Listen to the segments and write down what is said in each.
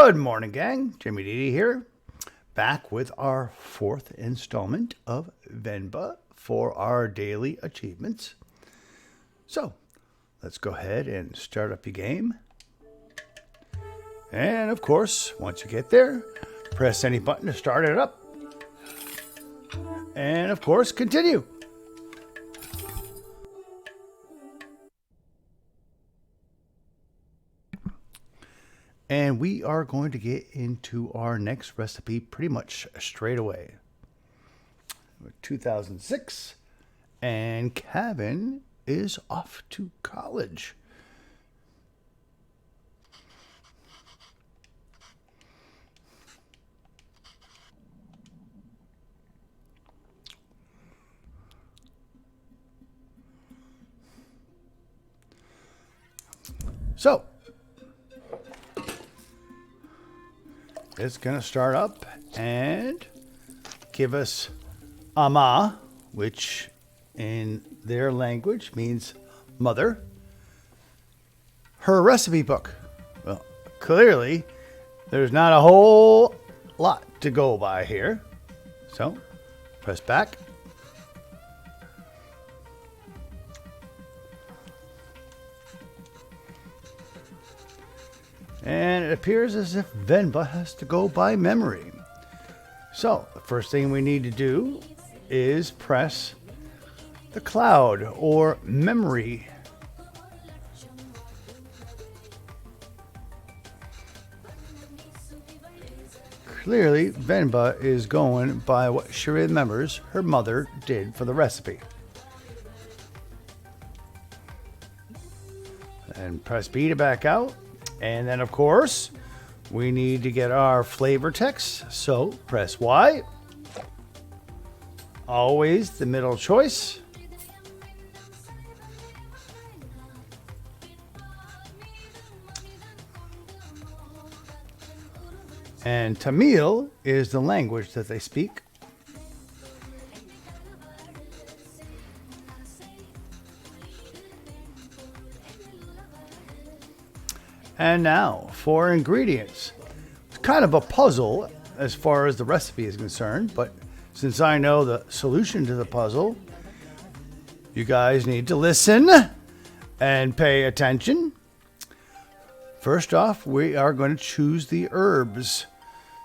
Good morning, gang. Jimmy Didi here, back with our fourth installment of Venba for our daily achievements. So, let's go ahead and start up your game. And of course, once you get there, press any button to start it up. And of course, continue. And we are going to get into our next recipe pretty much straight away. 2006, and Kevin is off to college. So, it's going to start up and give us Ama, which in their language means mother, her recipe book. Well, clearly, there's not a whole lot to go by here. So, press back. And it appears as if Venba has to go by memory. So, the first thing we need to do is press the cloud or memory. Clearly, Venba is going by what she remembers her mother did for the recipe. And press B to back out. And then, of course, we need to get our flavor text. So press Y. Always the middle choice. And Tamil is the language that they speak. And now for ingredients. It's kind of a puzzle as far as the recipe is concerned, but since I know the solution to the puzzle, you guys need to listen and pay attention. First off, we are going to choose the herbs.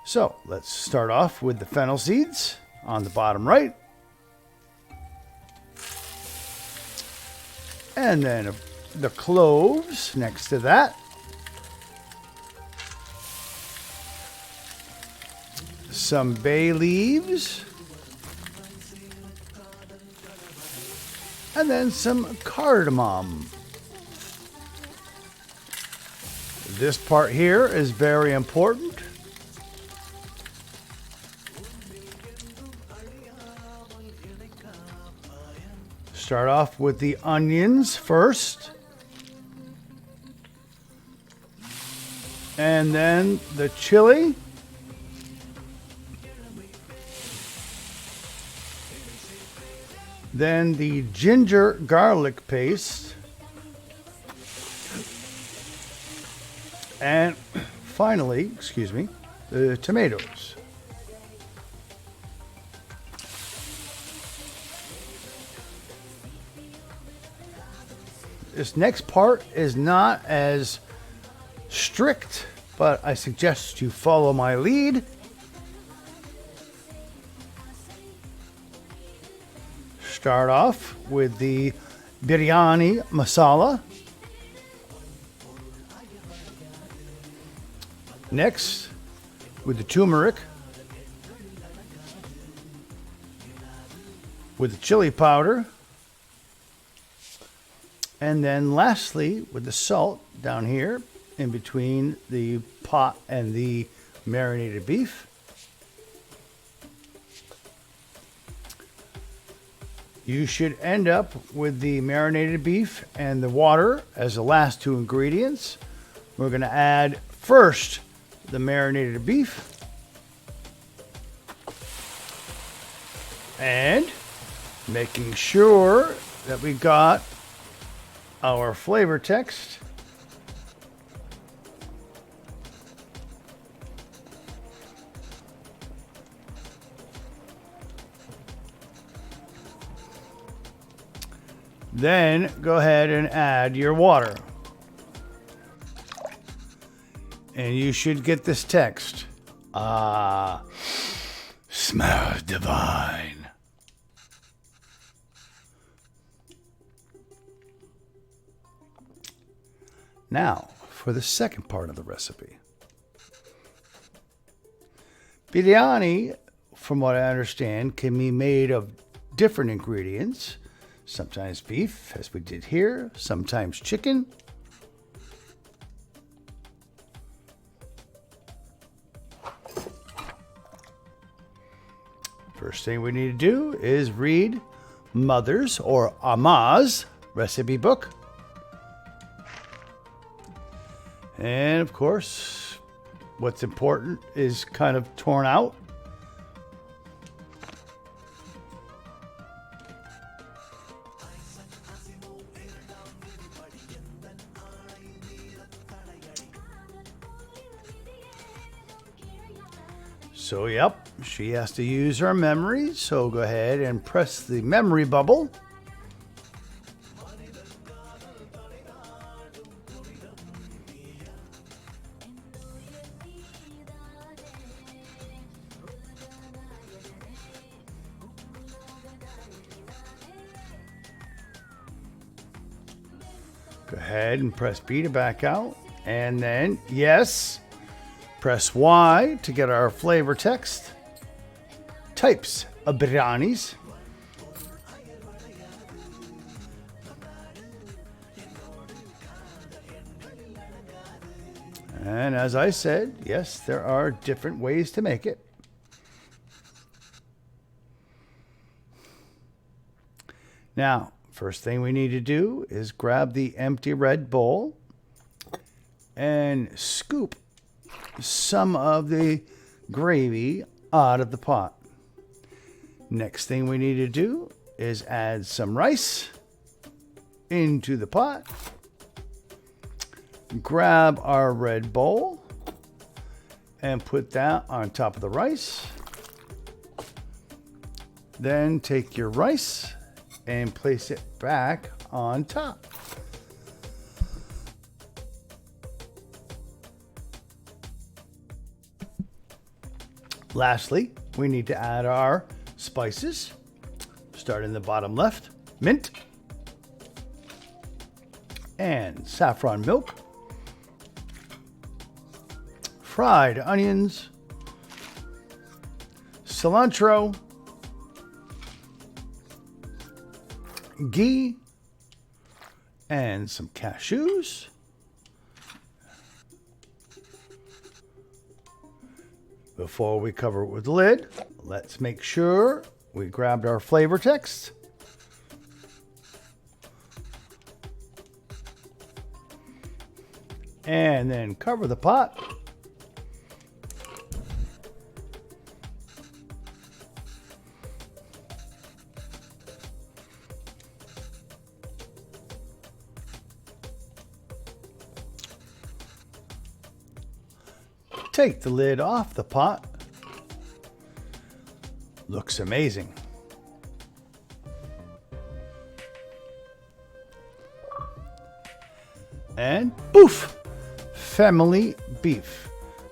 So let's start off with the fennel seeds on the bottom right. And then the cloves next to that. Some bay leaves, and then some cardamom. This part here is very important. Start off with the onions first, and then the chili. Then the ginger garlic paste. And finally, the tomatoes. This next part is not as strict, but I suggest you follow my lead. Start off with the biryani masala. Next, with the turmeric. With the chili powder. And then lastly, with the salt down here in between the pot and the marinated beef. You should end up with the marinated beef and the water as the last two ingredients. We're going to add first the marinated beef. And making sure that we got our flavor text. Then go ahead and add your water. And you should get this text. Ah, smells divine. Now, for the second part of the recipe. Biryani, from what I understand, can be made of different ingredients. Sometimes beef, as we did here, sometimes chicken. First thing we need to do is read Mother's or Amma's recipe book. And of course, what's important is kind of torn out. So, yep, she has to use her memory. So go ahead and press the memory bubble. Go ahead and press B to back out. And then, yes, press Y to get our flavor text. Types of biryanis. And as I said, yes, there are different ways to make it. Now, first thing we need to do is grab the empty red bowl and scoop some of the gravy out of the pot. Next thing we need to do is add some rice into the pot. Grab our red bowl and put that on top of the rice. Then take your rice and place it back on top. Lastly, we need to add our spices. Start in the bottom left, mint and saffron milk, fried onions, cilantro, ghee, and some cashews. Before we cover it with the lid, let's make sure we grabbed our flavor text. And then cover the pot. Take the lid off the pot. Looks amazing. And poof! Family beef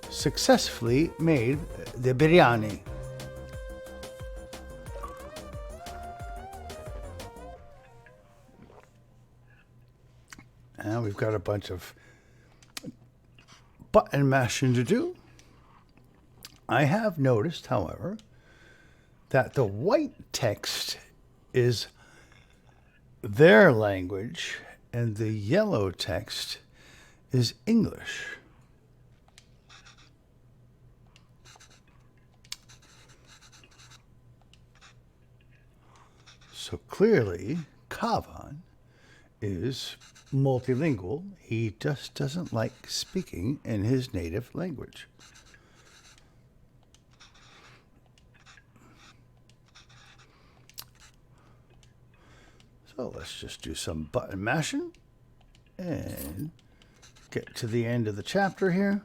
successfully made the biryani. And we've got a bunch of button mashing to do. I have noticed, however, that the white text is their language and the yellow text is English. So clearly, Kavan is multilingual. He just doesn't like speaking in his native language. So let's just do some button mashing and get to the end of the chapter here.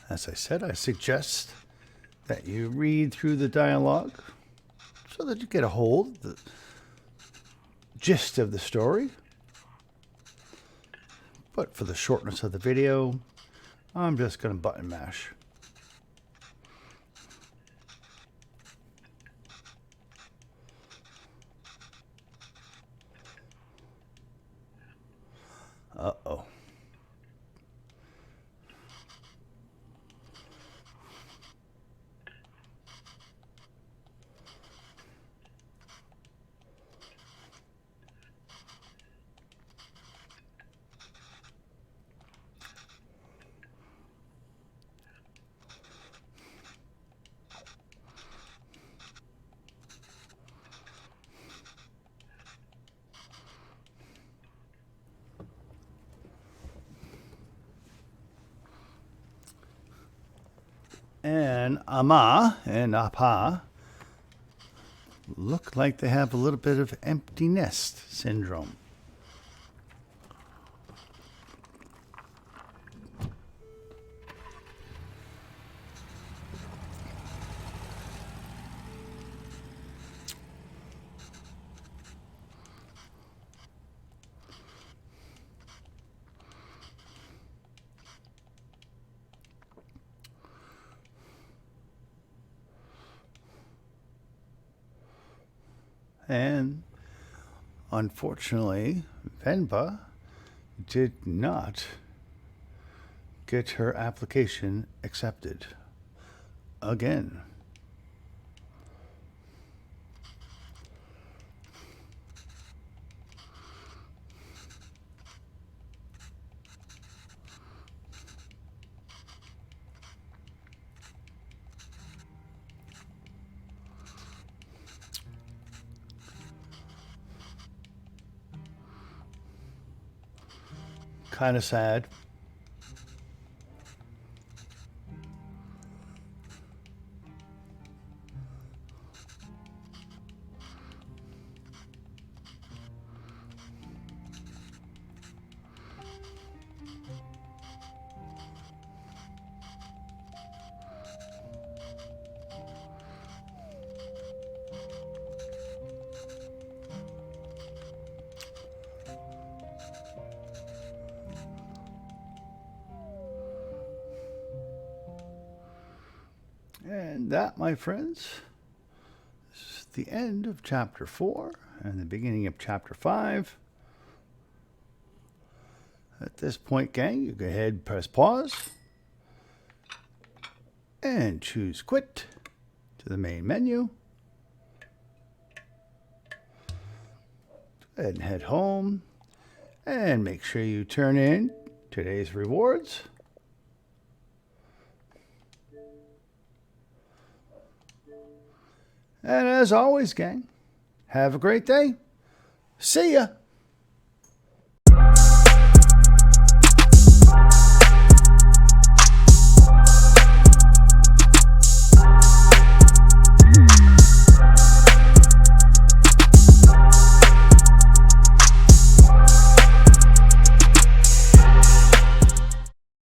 As I said, I suggest that you read through the dialogue so that you get a hold of the gist of the story. But for the shortness of the video, I'm just going to button mash. Uh-oh. And Ama and Apa look like they have a little bit of empty nest syndrome. And unfortunately, Venba did not get her application accepted again. Kind of sad. And that, my friends, is the end of chapter 4 and the beginning of chapter 5. At this point, gang, you go ahead and press pause and choose quit to the main menu. Go ahead and head home and make sure you turn in today's rewards. And as always, gang, have a great day. See ya.